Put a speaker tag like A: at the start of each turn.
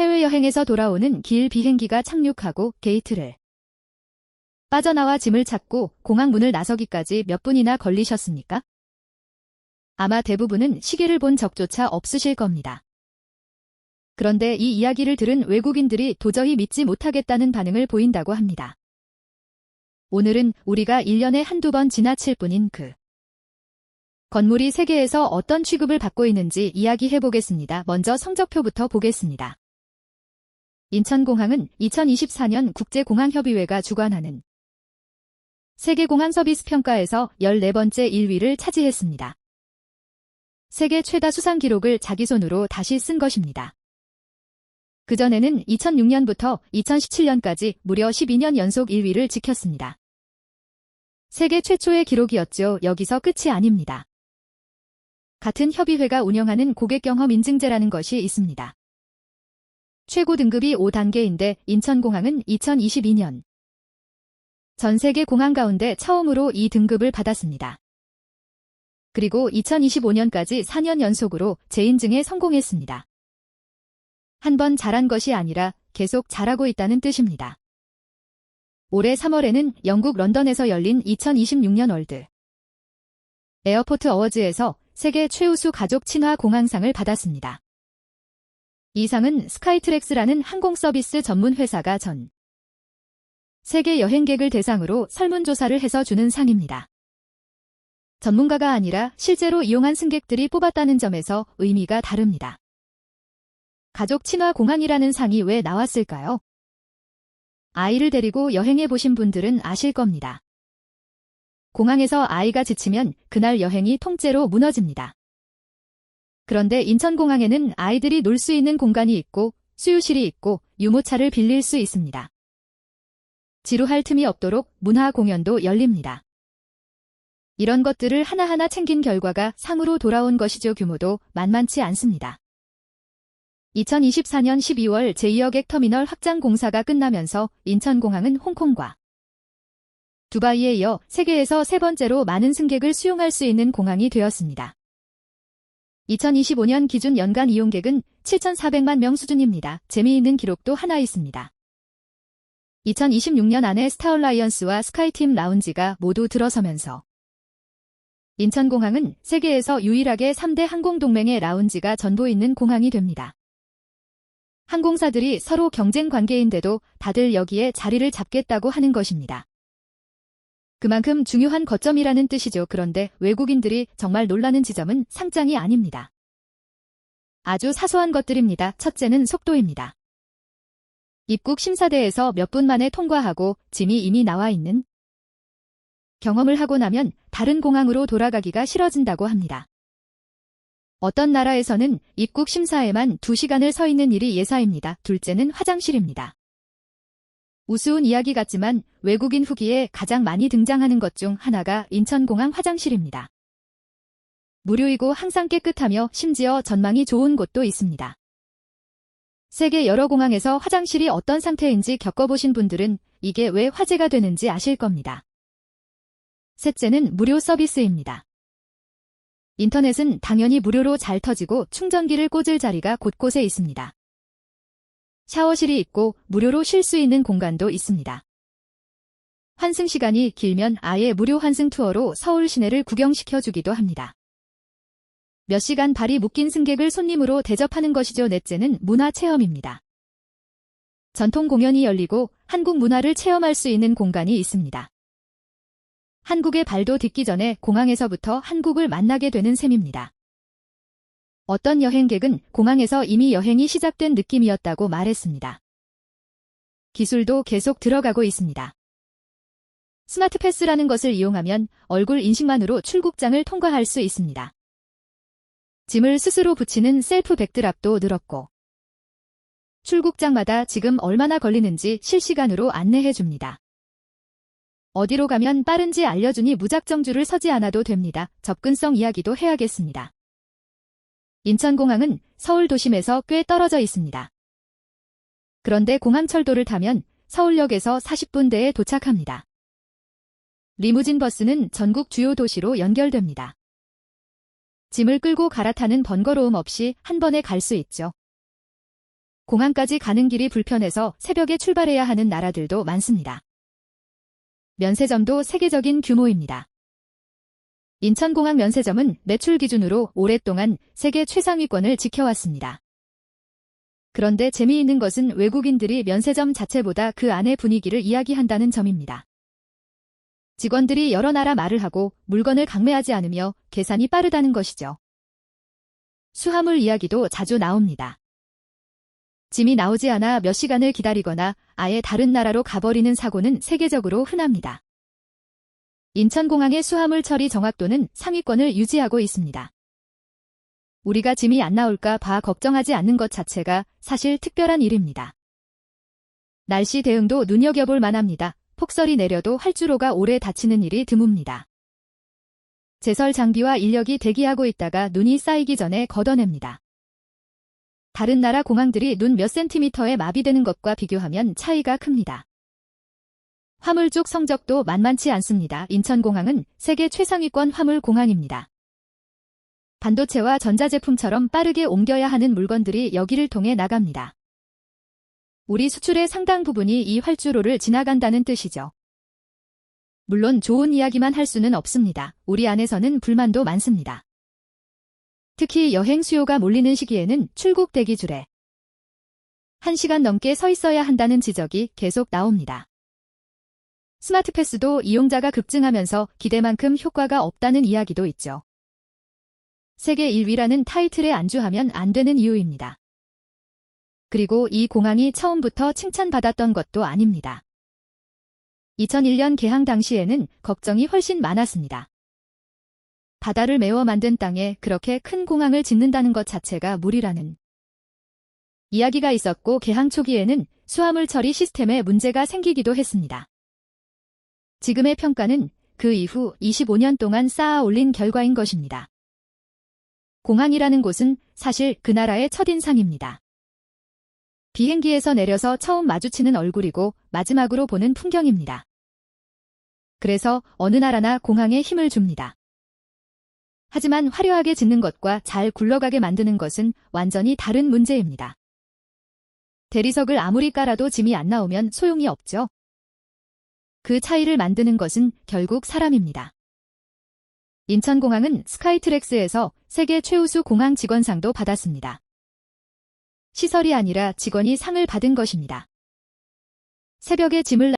A: 해외여행에서 돌아오는 길 비행기가 착륙하고 게이트를 빠져나와 짐을 찾고 공항 문을 나서기까지 몇 분이나 걸리셨습니까? 아마 대부분은 시계를 본 적조차 없으실 겁니다. 그런데 이 이야기를 들은 외국인들이 도저히 믿지 못하겠다는 반응을 보인다고 합니다. 오늘은 우리가 1년에 한두 번 지나칠 뿐인 그 건물이 세계에서 어떤 취급을 받고 있는지 이야기해 보겠습니다. 먼저 성적표부터 보겠습니다. 인천공항은 2024년 국제공항협의회가 주관하는 세계공항 서비스 평가에서 14번째 1위를 차지했습니다. 세계 최다 수상 기록을 자기 손으로 다시 쓴 것입니다. 그전에는 2006년부터 2017년까지 무려 12년 연속 1위를 지켰습니다. 세계 최초의 기록이었죠. 여기서 끝이 아닙니다. 같은 협의회가 운영하는 고객 경험 인증제라는 것이 있습니다. 최고 등급이 5단계인데 인천공항은 2022년 전 세계 공항 가운데 처음으로 이 등급을 받았습니다. 그리고 2025년까지 4년 연속으로 재인증에 성공했습니다. 한 번 잘한 것이 아니라 계속 잘하고 있다는 뜻입니다. 올해 3월에는 영국 런던에서 열린 2026년 월드 에어포트 어워즈에서 세계 최우수 가족 친화 공항상을 받았습니다. 이 상은 스카이트랙스라는 항공 서비스 전문 회사가 전 세계 여행객을 대상으로 설문조사를 해서 주는 상입니다. 전문가가 아니라 실제로 이용한 승객들이 뽑았다는 점에서 의미가 다릅니다. 가족 친화 공항이라는 상이 왜 나왔을까요? 아이를 데리고 여행해 보신 분들은 아실 겁니다. 공항에서 아이가 지치면 그날 여행이 통째로 무너집니다. 그런데 인천공항에는 아이들이 놀 수 있는 공간이 있고 수유실이 있고 유모차를 빌릴 수 있습니다. 지루할 틈이 없도록 문화 공연도 열립니다. 이런 것들을 하나하나 챙긴 결과가 상으로 돌아온 것이죠. 규모도 만만치 않습니다. 2024년 12월 제2여객 터미널 확장 공사가 끝나면서 인천공항은 홍콩과 두바이에 이어 세계에서 세 번째로 많은 승객을 수용할 수 있는 공항이 되었습니다. 2025년 기준 연간 이용객은 7,400만 명 수준입니다. 재미있는 기록도 하나 있습니다. 2026년 안에 스타얼라이언스와 스카이팀 라운지가 모두 들어서면서 인천공항은 세계에서 유일하게 3대 항공동맹의 라운지가 전부 있는 공항이 됩니다. 항공사들이 서로 경쟁 관계인데도 다들 여기에 자리를 잡겠다고 하는 것입니다. 그만큼 중요한 거점이라는 뜻이죠. 그런데 외국인들이 정말 놀라는 지점은 상장이 아닙니다. 아주 사소한 것들입니다. 첫째는 속도입니다. 입국 심사대에서 몇 분 만에 통과하고 짐이 이미 나와 있는 경험을 하고 나면 다른 공항으로 돌아가기가 싫어진다고 합니다. 어떤 나라에서는 입국 심사에만 2시간을 서 있는 일이 예사입니다. 둘째는 화장실입니다. 우스운 이야기 같지만 외국인 후기에 가장 많이 등장하는 것 중 하나가 인천공항 화장실입니다. 무료이고 항상 깨끗하며 심지어 전망이 좋은 곳도 있습니다. 세계 여러 공항에서 화장실이 어떤 상태인지 겪어보신 분들은 이게 왜 화제가 되는지 아실 겁니다. 셋째는 무료 서비스입니다. 인터넷은 당연히 무료로 잘 터지고 충전기를 꽂을 자리가 곳곳에 있습니다. 샤워실이 있고 무료로 쉴 수 있는 공간도 있습니다. 환승 시간이 길면 아예 무료 환승 투어로 서울 시내를 구경시켜주기도 합니다. 몇 시간 발이 묶인 승객을 손님으로 대접하는 것이죠. 넷째는 문화체험입니다. 전통 공연이 열리고 한국 문화를 체험할 수 있는 공간이 있습니다. 한국에 발도 딛기 전에 공항에서부터 한국을 만나게 되는 셈입니다. 어떤 여행객은 공항에서 이미 여행이 시작된 느낌이었다고 말했습니다. 기술도 계속 들어가고 있습니다. 스마트 패스라는 것을 이용하면 얼굴 인식만으로 출국장을 통과할 수 있습니다. 짐을 스스로 붙이는 셀프 백드랍도 늘었고 출국장마다 지금 얼마나 걸리는지 실시간으로 안내해 줍니다. 어디로 가면 빠른지 알려주니 무작정 줄을 서지 않아도 됩니다. 접근성 이야기도 해야겠습니다. 인천공항은 서울 도심에서 꽤 떨어져 있습니다. 그런데 공항철도를 타면 서울역에서 40분대에 도착합니다. 리무진 버스는 전국 주요 도시로 연결됩니다. 짐을 끌고 갈아타는 번거로움 없이 한 번에 갈 수 있죠. 공항까지 가는 길이 불편해서 새벽에 출발해야 하는 나라들도 많습니다. 면세점도 세계적인 규모입니다. 인천공항 면세점은 매출 기준으로 오랫동안 세계 최상위권을 지켜왔습니다. 그런데 재미있는 것은 외국인들이 면세점 자체보다 그 안의 분위기를 이야기한다는 점입니다. 직원들이 여러 나라 말을 하고 물건을 강매하지 않으며 계산이 빠르다는 것이죠. 수화물 이야기도 자주 나옵니다. 짐이 나오지 않아 몇 시간을 기다리거나 아예 다른 나라로 가버리는 사고는 세계적으로 흔합니다. 인천공항의 수화물 처리 정확도는 상위권을 유지하고 있습니다. 우리가 짐이 안 나올까 봐 걱정하지 않는 것 자체가 사실 특별한 일입니다. 날씨 대응도 눈여겨볼 만합니다. 폭설이 내려도 활주로가 오래 닫히는 일이 드뭅니다. 제설 장비와 인력이 대기하고 있다가 눈이 쌓이기 전에 걷어냅니다. 다른 나라 공항들이 눈 몇 센티미터에 마비되는 것과 비교하면 차이가 큽니다. 화물 쪽 성적도 만만치 않습니다. 인천공항은 세계 최상위권 화물 공항입니다. 반도체와 전자제품처럼 빠르게 옮겨야 하는 물건들이 여기를 통해 나갑니다. 우리 수출의 상당 부분이 이 활주로를 지나간다는 뜻이죠. 물론 좋은 이야기만 할 수는 없습니다. 우리 안에서는 불만도 많습니다. 특히 여행 수요가 몰리는 시기에는 출국 대기줄에 1시간 넘게 서 있어야 한다는 지적이 계속 나옵니다. 스마트 패스도 이용자가 급증하면서 기대만큼 효과가 없다는 이야기도 있죠. 세계 1위라는 타이틀에 안주하면 안 되는 이유입니다. 그리고 이 공항이 처음부터 칭찬받았던 것도 아닙니다. 2001년 개항 당시에는 걱정이 훨씬 많았습니다. 바다를 메워 만든 땅에 그렇게 큰 공항을 짓는다는 것 자체가 무리라는 이야기가 있었고 개항 초기에는 수화물 처리 시스템에 문제가 생기기도 했습니다. 지금의 평가는 그 이후 25년 동안 쌓아 올린 결과인 것입니다. 공항이라는 곳은 사실 그 나라의 첫인상입니다. 비행기에서 내려서 처음 마주치는 얼굴이고 마지막으로 보는 풍경입니다. 그래서 어느 나라나 공항에 힘을 줍니다. 하지만 화려하게 짓는 것과 잘 굴러가게 만드는 것은 완전히 다른 문제입니다. 대리석을 아무리 깔아도 짐이 안 나오면 소용이 없죠. 그 차이를 만드는 것은 결국 사람입니다. 인천공항은 스카이트랙스에서 세계 최우수 공항 직원상도 받았습니다. 시설이 아니라 직원이 상을 받은 것입니다. 새벽에 짐을